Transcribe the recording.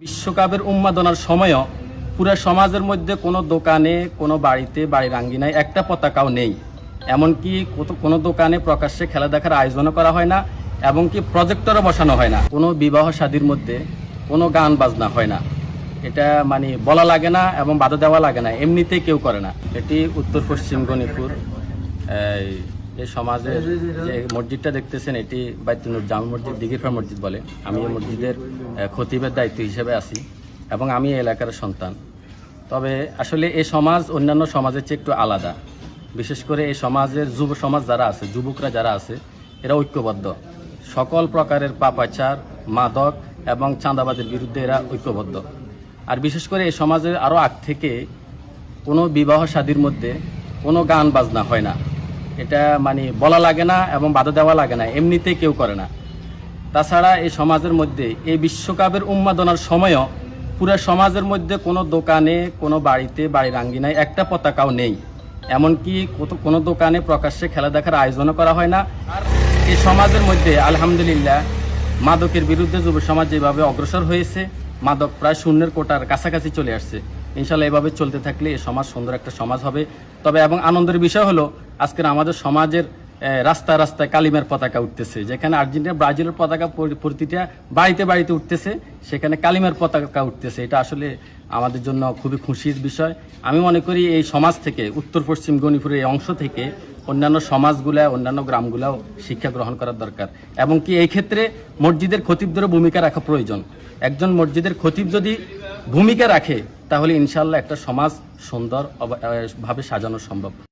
বিশ্বকাপের উন্মাদনার সময়ও পুরো সমাজের মধ্যে কোনো দোকানে, কোনো বাড়িতে, বাড়ির আঙ্গিনায় একটা পতাকাও নেই। এমনকি কোনো দোকানে প্রকাশ্যে খেলা দেখার আয়োজনও করা হয় না, এবং কি প্রজেক্টরও বসানো হয় না। কোনো বিবাহ শাদীর মধ্যে কোনো গান বাজনা হয় না। এটা মানে বলা লাগে না এবং বাধা দেওয়া লাগে না, এমনিতেই কেউ করে না। এটি উত্তর পশ্চিম গণিপুর এই সমাজের যে মসজিদটা দেখতেছেন, এটি বাইতুল নূর জামে মসজিদ, দিঘিরপাড় মসজিদ বলে। আমি এই মসজিদের খতিবের দায়িত্ব হিসেবে আছি এবং আমি এই এলাকার সন্তান। তবে আসলে এই সমাজ অন্যান্য সমাজের চেয়ে একটু আলাদা। বিশেষ করে এই সমাজের যুব সমাজ যারা আছে, যুবকরা যারা আছে, এরা ঐক্যবদ্ধ। সকল প্রকারের পাপাচার, মাদক এবং চাঁদাবাদের বিরুদ্ধে এরা ঐক্যবদ্ধ। আর বিশেষ করে এই সমাজের আরও আগ থেকে কোনো বিবাহ শাদীর মধ্যে কোনো গান বাজনা হয় না। এটা মানে বলা লাগে না এবং বাধা দেওয়া লাগে না, এমনিতেই কেউ করে না। তাছাড়া এই সমাজের মধ্যে এই বিশ্বকাপের উন্মাদনার সময়ও পুরো সমাজের মধ্যে কোনো দোকানে, কোনো বাড়িতে, বাড়ির আঙ্গিনায় একটা পতাকাও নেই। এমনকি কোনো দোকানে প্রকাশ্যে খেলা দেখার আয়োজনও করা হয় না। আর এই সমাজের মধ্যে আলহামদুলিল্লাহ মাদকের বিরুদ্ধে যুব সমাজ যেভাবে অগ্রসর হয়েছে, মাদক প্রায় শূন্যের কোটার কাছাকাছি চলে আসছে। ইনশাল্লাহ এভাবে চলতে থাকলে এই সমাজ সুন্দর একটা সমাজ হবে। তবে এবং আনন্দের বিষয় হলো আজকের আমাদের সমাজের রাস্তায় রাস্তায় কালিমার পতাকা উঠতেছে। যেখানে আর্জেন্টিনা, ব্রাজিলের পতাকা প্রতিটা বাড়িতে বাড়িতে উঠতেছে, সেখানে কালিমার পতাকা উঠতেছে। এটা আসলে আমাদের জন্য খুবই খুশির বিষয়। আমি মনে করি এই সমাজ থেকে, উত্তর পশ্চিম গণিপুরের এই অংশ থেকে অন্যান্য সমাজগুলা, অন্যান্য গ্রামগুলাও শিক্ষা গ্রহণ করার দরকার। এবং কি এই ক্ষেত্রে মসজিদের খতিবদেরও ভূমিকা রাখা প্রয়োজন। একজন মসজিদের খতিব যদি ভূমিকা রাখে, তাহলে ইনশাআল্লাহ একটা সমাজ সুন্দর ভাবে সাজানো সম্ভব।